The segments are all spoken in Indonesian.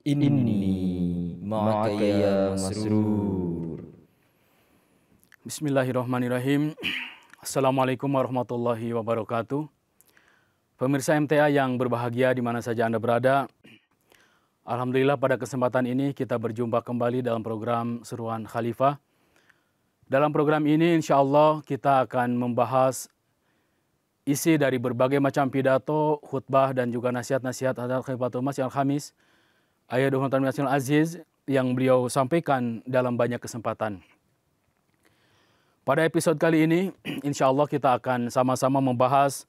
Inni ma'aka ya masrur. Bismillahirrahmanirrahim. Assalamualaikum warahmatullahi wabarakatuh. Pemirsa MTA yang berbahagia di mana saja Anda berada. Alhamdulillah pada kesempatan ini kita berjumpa kembali dalam program Seruan Khalifah. Dalam program ini insya Allah kita akan membahas isi dari berbagai macam pidato, khutbah dan juga nasihat-nasihat Hadrat Khalifatul Masih Al-Khamis Ayah Dr. Nasional Aziz yang beliau sampaikan dalam banyak kesempatan. Pada episode kali ini, insya Allah kita akan sama-sama membahas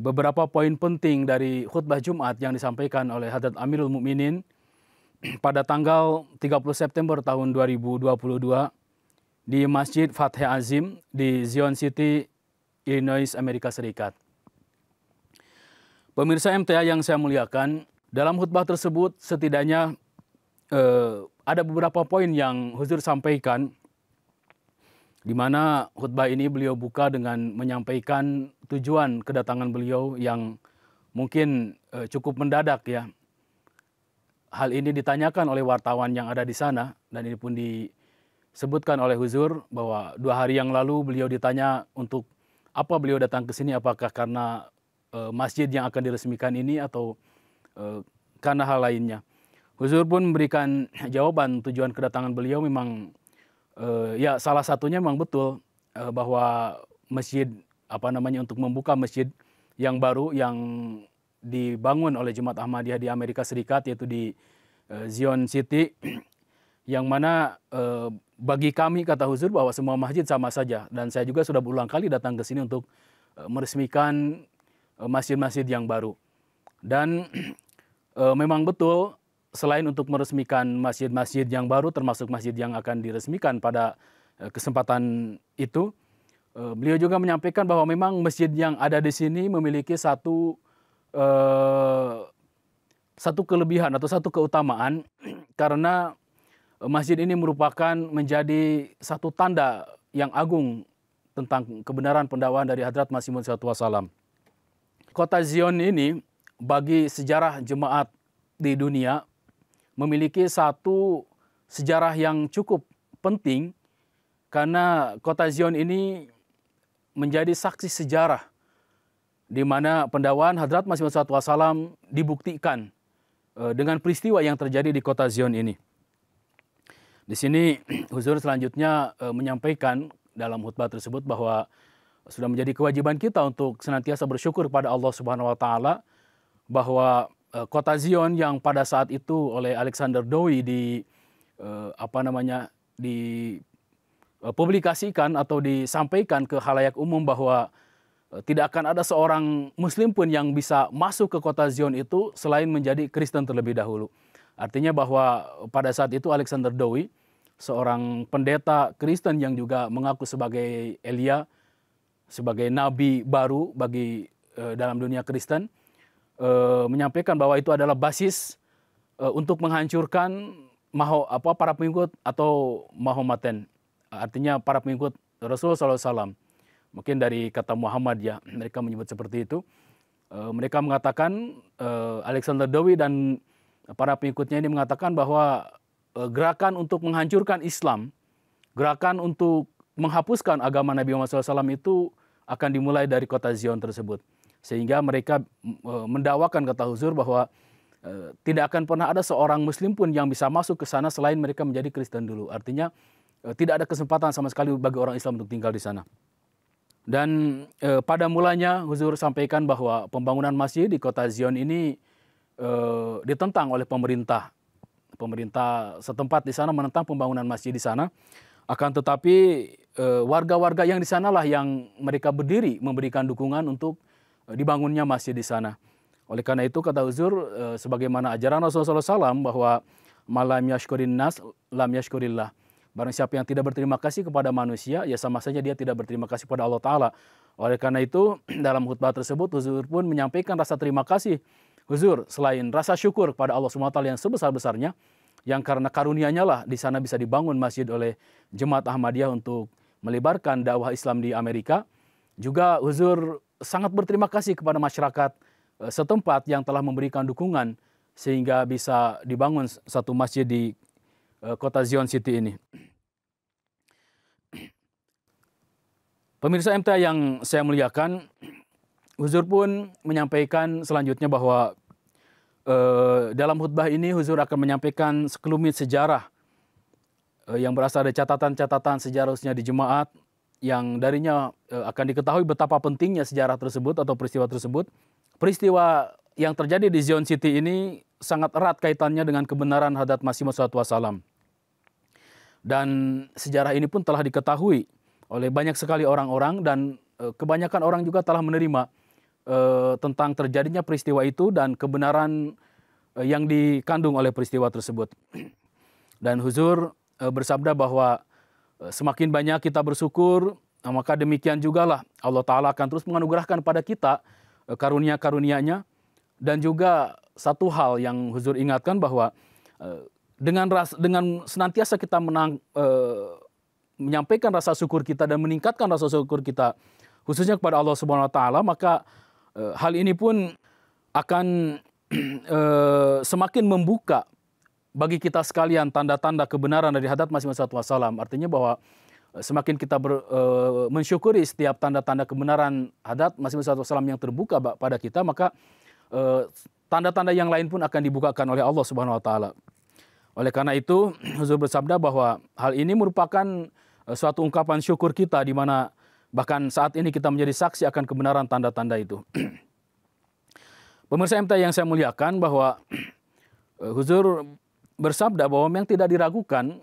beberapa poin penting dari khutbah Jumat yang disampaikan oleh Hadrat Amirul Mukminin pada tanggal 30 September tahun 2022 di Masjid Fath Azim di Zion City, Illinois, Amerika Serikat. Pemirsa MTA yang saya muliakan, dalam khutbah tersebut setidaknya ada beberapa poin yang Huzur sampaikan, di mana khutbah ini beliau buka dengan menyampaikan tujuan kedatangan beliau yang mungkin cukup mendadak ya. Hal ini ditanyakan oleh wartawan yang ada di sana dan ini pun disebutkan oleh Huzur bahwa 2 hari yang lalu beliau ditanya untuk apa beliau datang ke sini, apakah karena masjid yang akan diresmikan ini atau karena hal lainnya. Huzur pun memberikan jawaban tujuan kedatangan beliau memang ya salah satunya memang betul bahwa masjid untuk membuka masjid yang baru yang dibangun oleh Jemaat Ahmadiyah di Amerika Serikat, yaitu di Zion City, yang mana bagi kami kata Huzur bahwa semua masjid sama saja, dan saya juga sudah berulang kali datang ke sini untuk meresmikan masjid-masjid yang baru. Dan memang betul, selain untuk meresmikan masjid-masjid yang baru, termasuk masjid yang akan diresmikan pada kesempatan itu, beliau juga menyampaikan bahwa memang masjid yang ada di sini memiliki satu kelebihan atau satu keutamaan, karena masjid ini merupakan menjadi satu tanda yang agung tentang kebenaran pendakwaan dari Hadrat Masih Maud Wassalam. Kota Zion ini bagi sejarah jemaat di dunia memiliki satu sejarah yang cukup penting, karena kota Zion ini menjadi saksi sejarah di mana pendakwaan Hadrat Masih Maud Wassalam dibuktikan dengan peristiwa yang terjadi di kota Zion ini. Di sini Huzur selanjutnya menyampaikan dalam khutbah tersebut bahwa sudah menjadi kewajiban kita untuk senantiasa bersyukur kepada Allah Subhanahu wa taala bahwa kota Zion yang pada saat itu oleh Alexander Dowie dipublikasikan atau disampaikan ke khalayak umum bahwa tidak akan ada seorang muslim pun yang bisa masuk ke kota Zion itu selain menjadi Kristen terlebih dahulu. Artinya bahwa pada saat itu Alexander Dowie, seorang pendeta Kristen yang juga mengaku sebagai Elia, sebagai nabi baru bagi dalam dunia Kristen, menyampaikan bahwa itu adalah basis untuk menghancurkan para pengikut atau Mahometan, artinya para pengikut Rasulullah SAW. Mungkin dari kata Muhammad ya, mereka menyebut seperti itu. Mereka mengatakan, Alexander Dowie dan para pengikutnya ini mengatakan bahwa gerakan untuk menghancurkan Islam, gerakan untuk menghapuskan agama Nabi Muhammad SAW itu akan dimulai dari kota Zion tersebut. Sehingga mereka mendakwakan kata Huzur bahwa tidak akan pernah ada seorang muslim pun yang bisa masuk ke sana selain mereka menjadi Kristen dulu. Artinya tidak ada kesempatan sama sekali bagi orang Islam untuk tinggal di sana. Dan pada mulanya Huzur sampaikan bahwa pembangunan masjid di kota Zion ini ditentang oleh pemerintah. Pemerintah setempat di sana menentang pembangunan masjid di sana. Akan tetapi warga-warga yang di sanalah yang mereka berdiri memberikan dukungan untuk dibangunnya masjid di sana. Oleh karena itu kata Huzur, sebagaimana ajaran Rasulullah SAW bahwa malam yashkurin nas lam yashkurillah. Barang siapa yang tidak berterima kasih kepada manusia, ya sama saja dia tidak berterima kasih kepada Allah Ta'ala. Oleh karena itu dalam khutbah tersebut Huzur pun menyampaikan rasa terima kasih Huzur selain rasa syukur kepada Allah SWT yang sebesar-besarnya, yang karena karunia-Nya lah di sana bisa dibangun masjid oleh Jemaat Ahmadiyah untuk melebarkan dakwah Islam di Amerika. Juga Huzur sangat berterima kasih kepada masyarakat setempat yang telah memberikan dukungan sehingga bisa dibangun satu masjid di kota Zion City ini. Pemirsa MTA yang saya muliakan, Huzur pun menyampaikan selanjutnya bahwa dalam khutbah ini Huzur akan menyampaikan sekelumit sejarah yang berasal dari catatan-catatan sejarahnya di jemaat, yang darinya akan diketahui betapa pentingnya sejarah tersebut atau peristiwa tersebut. Peristiwa yang terjadi di Zion City ini sangat erat kaitannya dengan kebenaran Hadrat Masih Maud SAW. Dan sejarah ini pun telah diketahui oleh banyak sekali orang-orang, dan kebanyakan orang juga telah menerima tentang terjadinya peristiwa itu dan kebenaran yang dikandung oleh peristiwa tersebut. Dan Huzur bersabda bahwa semakin banyak kita bersyukur, maka demikian jugalah Allah Ta'ala akan terus menganugerahkan pada kita karunia-karunia-Nya. Dan juga satu hal yang Huzur ingatkan bahwa dengan senantiasa kita menyampaikan rasa syukur kita dan meningkatkan rasa syukur kita khususnya kepada Allah Subhanahu Wa Ta'ala, maka hal ini pun akan semakin membuka bagi kita sekalian tanda-tanda kebenaran dari Hadrat Masih Maud SAW. Artinya bahwa semakin kita mensyukuri setiap tanda-tanda kebenaran Hadrat Masih Maud SAW yang terbuka pada kita, maka tanda-tanda yang lain pun akan dibukakan oleh Allah Subhanahu Wa Ta'ala. Oleh karena itu, Huzur bersabda bahwa hal ini merupakan suatu ungkapan syukur kita, di mana bahkan saat ini kita menjadi saksi akan kebenaran tanda-tanda itu. Pemirsa MTA yang saya muliakan, bahwa Huzur bersabda bahwa yang tidak diragukan,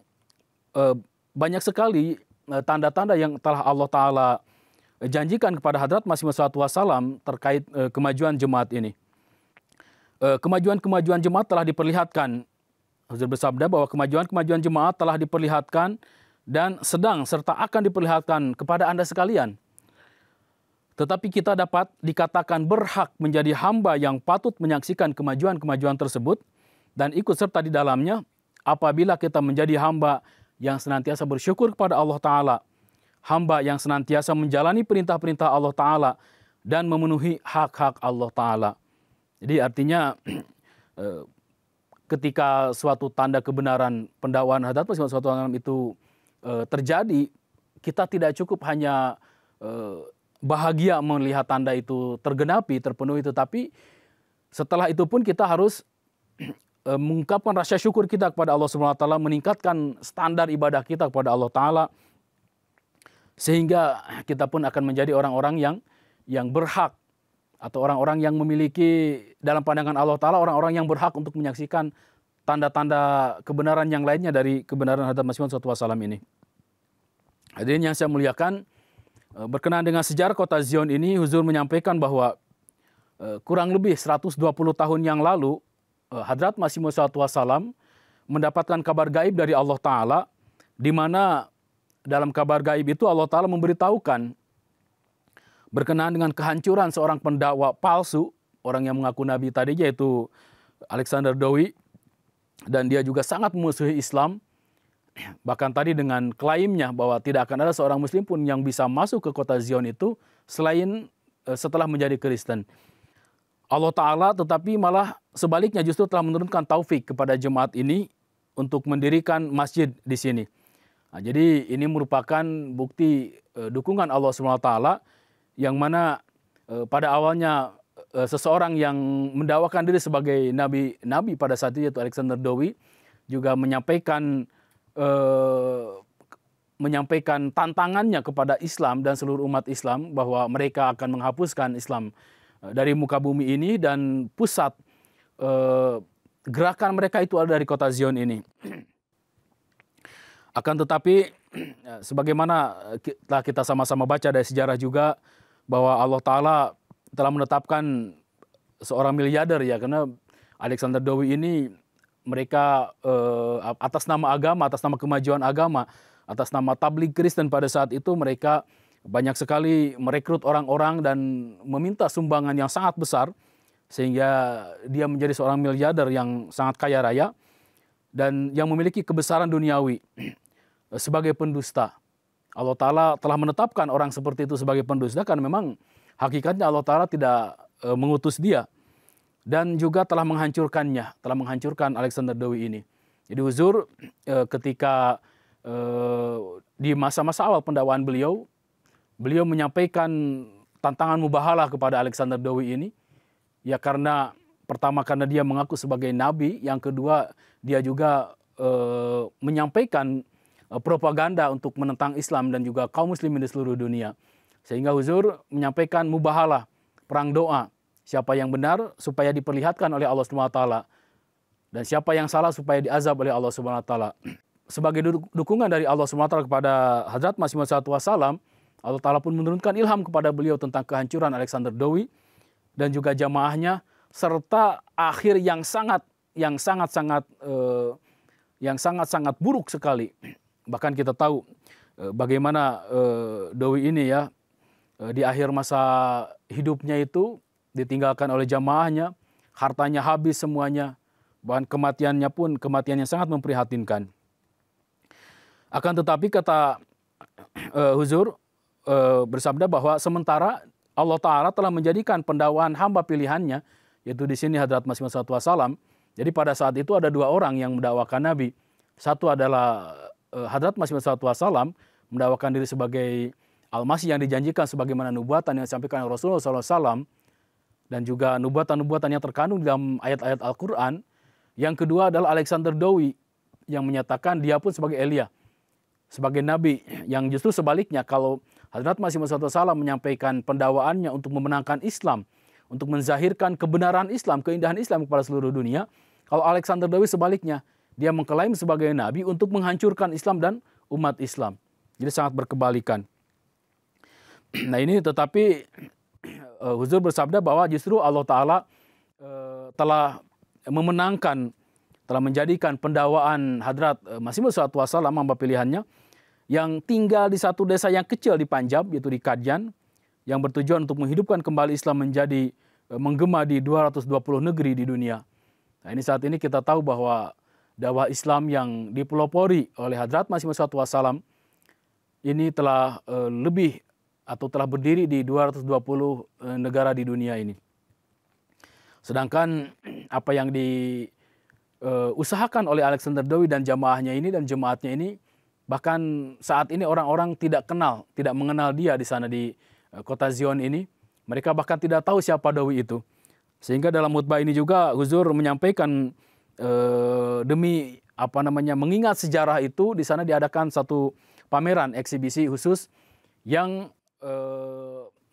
banyak sekali tanda-tanda yang telah Allah Ta'ala janjikan kepada Hadrat Masih Maud SAW terkait kemajuan jemaat ini. Kemajuan-kemajuan jemaat telah diperlihatkan. Huzur bersabda bahwa kemajuan-kemajuan jemaat telah diperlihatkan dan sedang serta akan diperlihatkan kepada Anda sekalian. Tetapi kita dapat dikatakan berhak menjadi hamba yang patut menyaksikan kemajuan-kemajuan tersebut dan ikut serta di dalamnya apabila kita menjadi hamba yang senantiasa bersyukur kepada Allah Ta'ala, hamba yang senantiasa menjalani perintah-perintah Allah Ta'ala dan memenuhi hak-hak Allah Ta'ala. Jadi artinya ketika suatu tanda kebenaran pendakwaan Hadrat Masih Maud SAW itu terjadi, kita tidak cukup hanya bahagia melihat tanda itu tergenapi, terpenuhi, tetapi setelah itu pun kita harus mengungkapkan rasa syukur kita kepada Allah Subhanahu Wa Ta'ala, meningkatkan standar ibadah kita kepada Allah Ta'ala, sehingga kita pun akan menjadi orang-orang yang berhak, atau orang-orang yang memiliki dalam pandangan Allah Ta'ala, orang-orang yang berhak untuk menyaksikan tanda-tanda kebenaran yang lainnya dari kebenaran Hadrat Masih Maud SAW ini. Hadirin yang saya muliakan, berkenaan dengan sejarah kota Zion ini, Huzur menyampaikan bahwa kurang lebih 120 tahun yang lalu, Hadrat Masih Maud SAW mendapatkan kabar gaib dari Allah Ta'ala, di mana dalam kabar gaib itu Allah Ta'ala memberitahukan berkenaan dengan kehancuran seorang pendakwa palsu, orang yang mengaku Nabi tadi, yaitu Alexander Dowie, dan dia juga sangat memusuhi Islam. Bahkan tadi dengan klaimnya bahwa tidak akan ada seorang Muslim pun yang bisa masuk ke kota Zion itu selain setelah menjadi Kristen. Allah Ta'ala tetapi malah sebaliknya justru telah menurunkan taufik kepada jemaat ini untuk mendirikan masjid di sini. Nah, jadi ini merupakan bukti dukungan Allah SWT, yang mana pada awalnya seseorang yang mendakwakan diri sebagai nabi pada saat itu, yaitu Alexander Dowie, juga menyampaikan tantangannya kepada Islam dan seluruh umat Islam bahwa mereka akan menghapuskan Islam dari muka bumi ini, dan pusat gerakan mereka itu ada dari kota Zion ini. Akan tetapi sebagaimana kita sama-sama baca dari sejarah juga, bahwa Allah Ta'ala telah menetapkan seorang miliarder, ya, karena Alexander Dowie ini mereka atas nama agama, atas nama kemajuan agama, atas nama tabligh Kristen pada saat itu, mereka banyak sekali merekrut orang-orang dan meminta sumbangan yang sangat besar, sehingga dia menjadi seorang miliarder yang sangat kaya raya dan yang memiliki kebesaran duniawi sebagai pendusta. Allah Ta'ala telah menetapkan orang seperti itu sebagai pendusta, karena memang hakikatnya Allah Ta'ala tidak mengutus dia. dan juga telah menghancurkan Alexander Dowie ini. Jadi Huzur ketika di masa-masa awal pendakwaan beliau menyampaikan tantangan mubahalah kepada Alexander Dowie ini, ya karena pertama karena dia mengaku sebagai nabi, yang kedua dia juga menyampaikan propaganda untuk menentang Islam dan juga kaum muslimin di seluruh dunia. Sehingga Huzur menyampaikan mubahalah, perang doa, siapa yang benar supaya diperlihatkan oleh Allah SWT, dan siapa yang salah supaya diazab oleh Allah SWT. Sebagai dukungan dari Allah SWT kepada Hadrat Masih Maud SAW, Allah Ta'ala pun menurunkan ilham kepada beliau tentang kehancuran Alexander Dowie dan juga jamaahnya, serta akhir yang sangat buruk sekali. Bahkan kita tahu bagaimana Dowie ini ya di akhir masa hidupnya itu ditinggalkan oleh jamaahnya, hartanya habis semuanya, bahkan kematiannya pun kematian yang sangat memprihatinkan. Akan tetapi kata Huzur bersabda bahwa sementara Allah Ta'ala telah menjadikan pendakwaan hamba pilihannya, yaitu di sini Hadrat Masih Maud SAW. Jadi pada saat itu ada dua orang yang mendakwakan Nabi. Satu adalah Hadrat Masih Maud SAW mendakwakan diri sebagai Al-Masih yang dijanjikan sebagaimana nubuatan yang disampaikan oleh Rasulullah SAW, dan juga nubuatan-nubuatan yang terkandung dalam ayat-ayat Al-Quran. Yang kedua adalah Alexander Dowie yang menyatakan dia pun sebagai Elia, sebagai Nabi, yang justru sebaliknya kalau Hadrat Masih Maud SAW menyampaikan pendakwaannya untuk memenangkan Islam, untuk menzahirkan kebenaran Islam, keindahan Islam kepada seluruh dunia. Kalau Alexander Dowie sebaliknya, dia mengklaim sebagai Nabi untuk menghancurkan Islam dan umat Islam. Jadi sangat berkebalikan. Nah ini tetapi Huzur bersabda bahwa justru Allah Ta'ala telah memenangkan, telah menjadikan pendakwaan Hadrat Masih Maud SAW, hamba pilihannya, yang tinggal di satu desa yang kecil di Punjab, yaitu di Kadian, yang bertujuan untuk menghidupkan kembali Islam menjadi menggema di 220 negeri di dunia. Nah ini saat ini kita tahu bahwa dakwah Islam yang dipelopori oleh Hadrat Masih Maud SAW ini telah telah berdiri di 220 negara di dunia ini. Sedangkan apa yang diusahakan oleh Alexander Dowie dan jamaahnya ini dan jemaatnya ini, bahkan saat ini orang-orang tidak mengenal dia di sana di kota Zion ini. Mereka bahkan tidak tahu siapa Dowie itu. Sehingga dalam khutbah ini juga Huzur menyampaikan demi mengingat sejarah itu, di sana diadakan satu pameran eksibisi khusus yang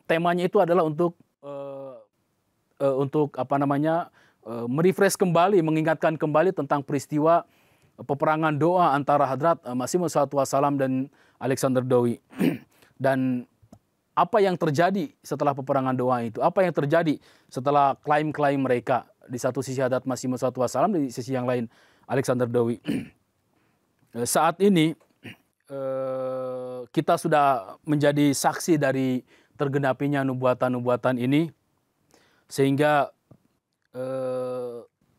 temanya itu adalah untuk merefresh kembali, mengingatkan kembali tentang peristiwa peperangan doa antara Hadrat Masih Maud SAW dan Alexander Dowie. Dan apa yang terjadi setelah peperangan doa itu, apa yang terjadi setelah klaim-klaim mereka. Di satu sisi Hadrat Masih Maud SAW, di sisi yang lain Alexander Dowie. Saat ini kita sudah menjadi saksi dari tergenapinya nubuatan-nubuatan ini, sehingga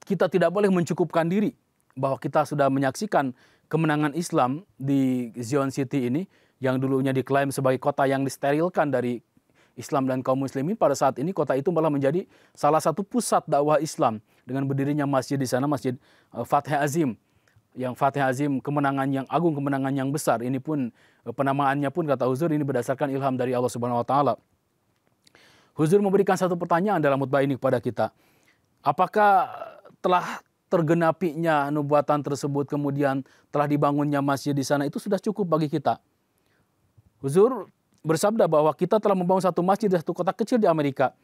kita tidak boleh mencukupkan diri bahwa kita sudah menyaksikan kemenangan Islam di Zion City ini, yang dulunya diklaim sebagai kota yang disterilkan dari Islam dan kaum muslimin. Pada saat ini kota itu malah menjadi salah satu pusat dakwah Islam dengan berdirinya masjid di sana, Masjid Fatih Azim. Yang Fatih Azim, kemenangan yang agung, kemenangan yang besar. Ini pun penamaannya pun kata Huzur ini berdasarkan ilham dari Allah Subhanahu wa taala. Huzur memberikan satu pertanyaan dalam khutbah ini kepada kita. Apakah telah tergenapinya nubuatan tersebut, kemudian telah dibangunnya masjid di sana, itu sudah cukup bagi kita? Huzur bersabda bahwa kita telah membangun satu masjid di satu kota kecil di Amerika.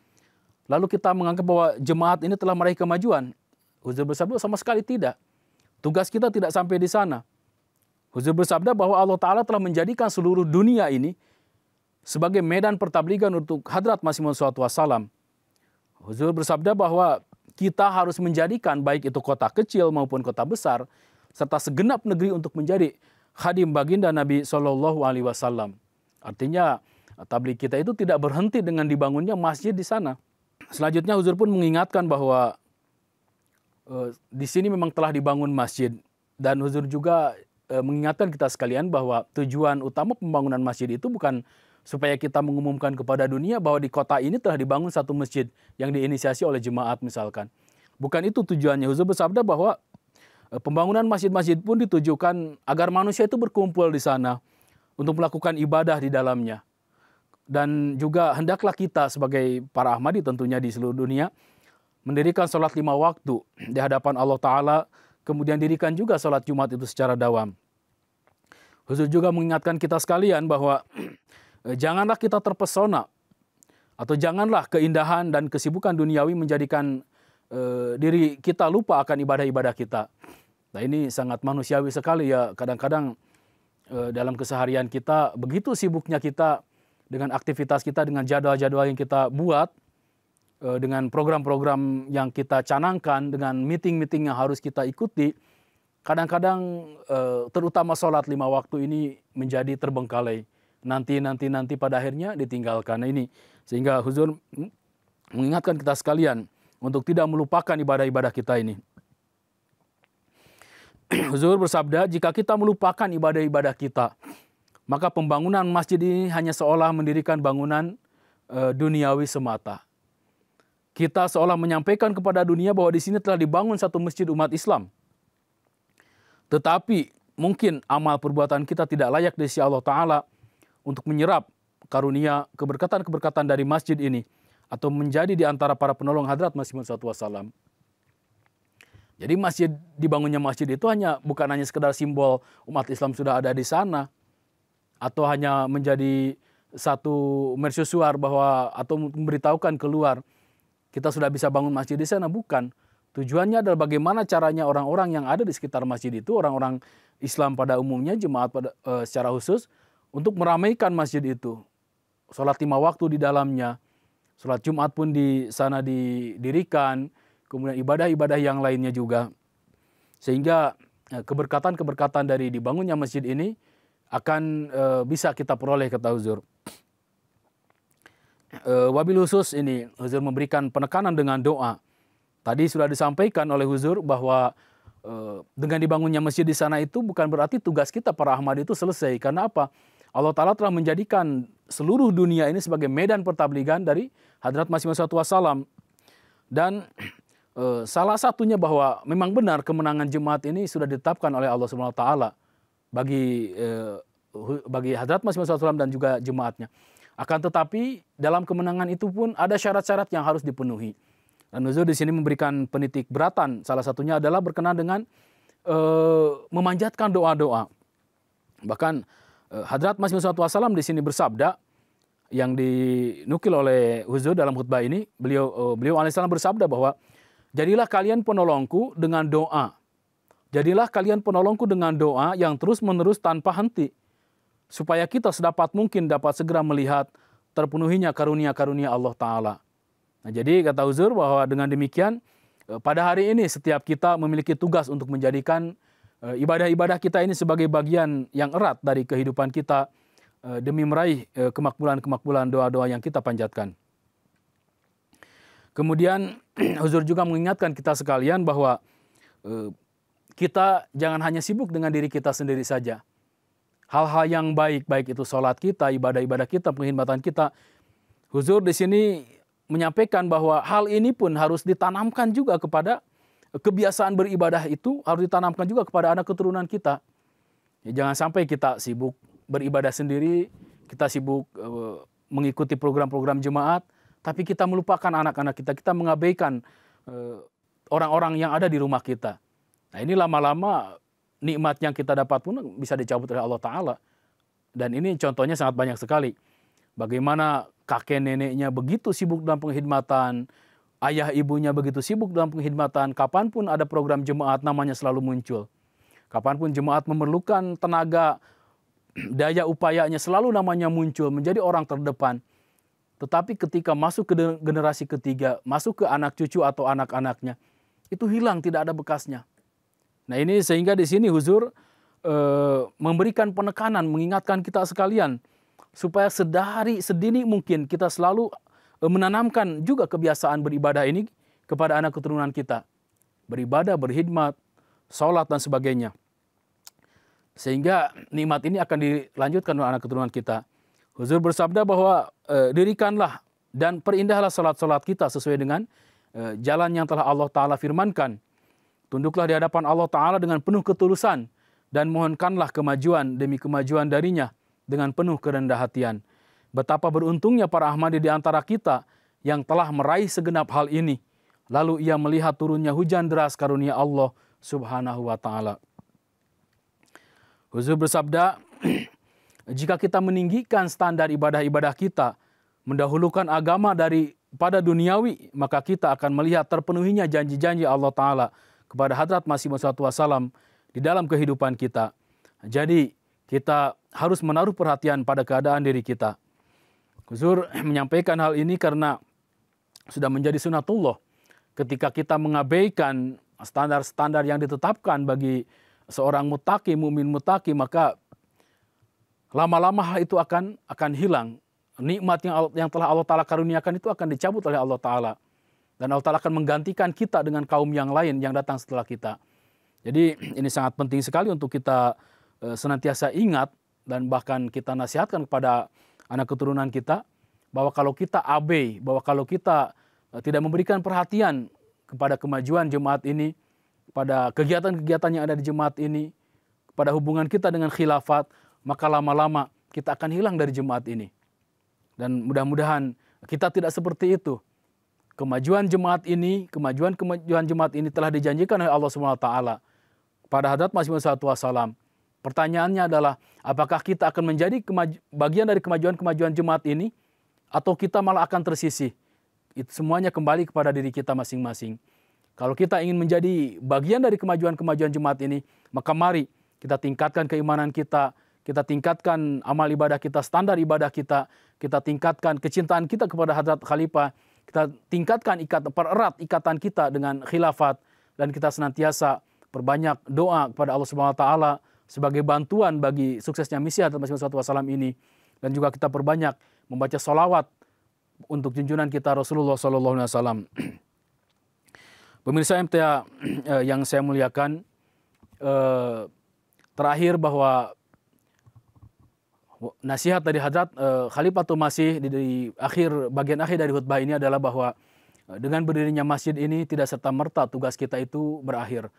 Lalu kita menganggap bahwa jemaat ini telah meraih kemajuan. Huzur bersabda sama sekali tidak. Tugas kita tidak sampai di sana. Huzur bersabda bahwa Allah Ta'ala telah menjadikan seluruh dunia ini sebagai medan pertabligan untuk Hadrat Masih Maud SAW. Huzur bersabda bahwa kita harus menjadikan baik itu kota kecil maupun kota besar, serta segenap negeri untuk menjadi khadim baginda Nabi SAW. Artinya tabligh kita itu tidak berhenti dengan dibangunnya masjid di sana. Selanjutnya Huzur pun mengingatkan bahwa di sini memang telah dibangun masjid, dan Huzur juga mengingatkan kita sekalian bahwa tujuan utama pembangunan masjid itu bukan supaya kita mengumumkan kepada dunia bahwa di kota ini telah dibangun satu masjid yang diinisiasi oleh jemaat misalkan. Bukan itu tujuannya. Huzur bersabda bahwa pembangunan masjid-masjid pun ditujukan agar manusia itu berkumpul di sana untuk melakukan ibadah di dalamnya. Dan juga hendaklah kita sebagai para Ahmadi tentunya di seluruh dunia mendirikan sholat 5 waktu di hadapan Allah Ta'ala, kemudian dirikan juga sholat Jumat itu secara dawam. Huzur juga mengingatkan kita sekalian bahwa janganlah kita terpesona atau janganlah keindahan dan kesibukan duniawi menjadikan diri kita lupa akan ibadah-ibadah kita. Nah ini sangat manusiawi sekali ya, kadang-kadang dalam keseharian kita begitu sibuknya kita dengan aktivitas kita, dengan jadwal-jadwal yang kita buat, dengan program-program yang kita canangkan, dengan meeting-meeting yang harus kita ikuti, kadang-kadang terutama sholat 5 waktu ini menjadi terbengkalai. Nanti pada akhirnya ditinggalkan. Nah, ini sehingga Huzur mengingatkan kita sekalian untuk tidak melupakan ibadah-ibadah kita ini. Huzur bersabda, jika kita melupakan ibadah-ibadah kita, maka pembangunan masjid ini hanya seolah mendirikan bangunan duniawi semata. Kita seolah menyampaikan kepada dunia bahwa di sini telah dibangun satu masjid umat Islam. Tetapi mungkin amal perbuatan kita tidak layak di sisi Allah Ta'ala untuk menyerap karunia keberkatan-keberkatan dari masjid ini atau menjadi di antara para penolong Hadrat Masih Maud SAW. Jadi dibangunnya masjid itu bukan hanya sekedar simbol umat Islam sudah ada di sana, atau hanya menjadi satu mercusuar bahwa atau memberitahukan keluar kita sudah bisa bangun masjid di sana, bukan. Tujuannya adalah bagaimana caranya orang-orang yang ada di sekitar masjid itu, orang-orang Islam pada umumnya, jemaat secara khusus, untuk meramaikan masjid itu. Sholat 5 waktu di dalamnya, sholat Jumat pun di sana didirikan, kemudian ibadah-ibadah yang lainnya juga. Sehingga keberkatan-keberkatan dari dibangunnya masjid ini akan bisa kita peroleh, kata Huzur. Wabil khusus ini Huzur memberikan penekanan dengan doa. Tadi sudah disampaikan oleh Huzur bahwa dengan dibangunnya masjid di sana itu bukan berarti tugas kita para Ahmadi itu selesai. Karena apa? Allah Ta'ala telah menjadikan seluruh dunia ini sebagai medan pertabligan dari Hadrat Masih Maud SAW. Dan salah satunya bahwa memang benar kemenangan jemaat ini sudah ditetapkan oleh Allah SWT bagi Hadrat Masih Maud SAW dan juga jemaatnya. Akan tetapi dalam kemenangan itu pun ada syarat-syarat yang harus dipenuhi. Dan Huzur di sini memberikan penitik beratan. Salah satunya adalah berkenaan dengan memanjatkan doa-doa. Bahkan Hadrat Masih Maud SAW di sini bersabda, yang dinukil oleh Huzur dalam khutbah ini, beliau alaihissalam bersabda bahwa jadilah kalian penolongku dengan doa. Jadilah kalian penolongku dengan doa yang terus-menerus tanpa henti, supaya kita sedapat mungkin dapat segera melihat terpenuhinya karunia-karunia Allah Ta'ala. Nah, jadi kata Huzur bahwa dengan demikian pada hari ini setiap kita memiliki tugas untuk menjadikan ibadah-ibadah kita ini sebagai bagian yang erat dari kehidupan kita demi meraih kemakbulan-kemakbulan doa-doa yang kita panjatkan. Kemudian Huzur juga mengingatkan kita sekalian bahwa kita jangan hanya sibuk dengan diri kita sendiri saja. Hal-hal yang baik itu sholat kita, ibadah-ibadah kita, penghormatan kita. Huzur di sini menyampaikan bahwa hal ini pun harus ditanamkan juga kepada kebiasaan beribadah itu, harus ditanamkan juga kepada anak keturunan kita. Ya, jangan sampai kita sibuk beribadah sendiri, kita sibuk mengikuti program-program jemaat, tapi kita melupakan anak-anak kita, kita mengabaikan orang-orang yang ada di rumah kita. Nah ini lama-lama nikmat yang kita dapat pun bisa dicabut oleh Allah Ta'ala. Dan ini contohnya sangat banyak sekali. Bagaimana kakek neneknya begitu sibuk dalam penghidmatan, ayah ibunya begitu sibuk dalam penghidmatan, kapanpun ada program jemaat namanya selalu muncul. Kapanpun jemaat memerlukan tenaga, daya upayanya selalu namanya muncul, menjadi orang terdepan. Tetapi ketika masuk ke generasi ketiga, masuk ke anak cucu atau anak-anaknya, itu hilang, tidak ada bekasnya. Nah ini sehingga di sini Huzur memberikan penekanan, mengingatkan kita sekalian supaya sedini mungkin kita selalu menanamkan juga kebiasaan beribadah ini kepada anak keturunan kita. Beribadah, berkhidmat, sholat dan sebagainya. Sehingga nikmat ini akan dilanjutkan oleh anak keturunan kita. Huzur bersabda bahwa dirikanlah dan perindahlah salat-salat kita sesuai dengan jalan yang telah Allah Ta'ala firmankan. Tunduklah di hadapan Allah Ta'ala dengan penuh ketulusan dan mohonkanlah kemajuan demi kemajuan darinya dengan penuh kerendah hatian. Betapa beruntungnya para Ahmadi di antara kita yang telah meraih segenap hal ini. Lalu ia melihat turunnya hujan deras karunia Allah Subhanahu wa Ta'ala. Huzur bersabda, jika kita meninggikan standar ibadah-ibadah kita, mendahulukan agama daripada duniawi, maka kita akan melihat terpenuhinya janji-janji Allah Ta'ala kepada Hadrat Masih Maud Wassalam di dalam kehidupan kita. Jadi kita harus menaruh perhatian pada keadaan diri kita. Huzur menyampaikan hal ini karena sudah menjadi sunatullah. Ketika kita mengabaikan standar-standar yang ditetapkan bagi seorang muttaqi, mukmin muttaqi, maka lama-lama hal itu akan hilang. Nikmat yang telah Allah Ta'ala karuniakan itu akan dicabut oleh Allah Ta'ala. Dan Allah Ta'ala akan menggantikan kita dengan kaum yang lain yang datang setelah kita. Jadi ini sangat penting sekali untuk kita senantiasa ingat dan bahkan kita nasihatkan kepada anak keturunan kita bahwa kalau kita abai, bahwa kalau kita tidak memberikan perhatian kepada kemajuan jemaat ini, pada kegiatan-kegiatan yang ada di jemaat ini, pada hubungan kita dengan khilafat, maka lama-lama kita akan hilang dari jemaat ini. Dan mudah-mudahan kita tidak seperti itu. Kemajuan jemaat ini telah dijanjikan oleh Allah Subhanahu wa Ta'ala pada Hadrat Masih Maud Wassalam. Pertanyaannya adalah, apakah kita akan menjadi bagian dari kemajuan jemaat ini atau kita malah akan tersisih? Itu semuanya kembali kepada diri kita masing-masing. Kalau kita ingin menjadi bagian dari kemajuan jemaat ini, maka mari kita tingkatkan keimanan kita tingkatkan amal ibadah kita, standar ibadah kita tingkatkan kecintaan kita kepada Hadrat Khalifah, kita tingkatkan pererat ikatan kita dengan khilafat, dan kita senantiasa perbanyak doa kepada Allah Subhanahu wa Ta'ala sebagai bantuan bagi suksesnya misi Hadrat Masih Maud Wassalam ini, dan juga kita perbanyak membaca sholawat untuk junjungan kita Rasulullah SAW. Pemirsa MTA yang saya muliakan, terakhir bahwa nasihat dari Hadrat Khalifatul Masih di bagian akhir dari khutbah ini adalah bahwa dengan berdirinya masjid ini tidak serta-merta tugas kita itu berakhir.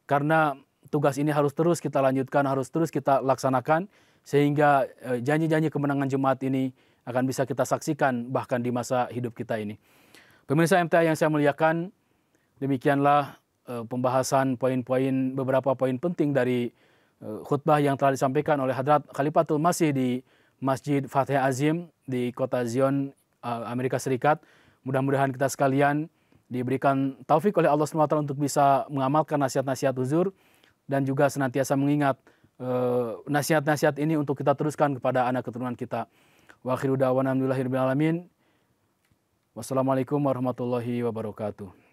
Karena tugas ini harus terus kita lanjutkan, harus terus kita laksanakan, sehingga janji-janji kemenangan jemaat ini akan bisa kita saksikan bahkan di masa hidup kita ini. Pemirsa MTA yang saya muliakan, demikianlah pembahasan beberapa poin penting dari khutbah yang telah disampaikan oleh Hadrat Khalifatul Masih di Masjid Fateh Azim di kota Zion, Amerika Serikat. Mudah-mudahan kita sekalian diberikan taufik oleh Allah SWT untuk bisa mengamalkan nasihat-nasihat huzur dan juga senantiasa mengingat nasihat-nasihat ini untuk kita teruskan kepada anak keturunan kita. Wa akhiru da'wana alhamdulillahirabbil alamin. Wassalamualaikum warahmatullahi wabarakatuh.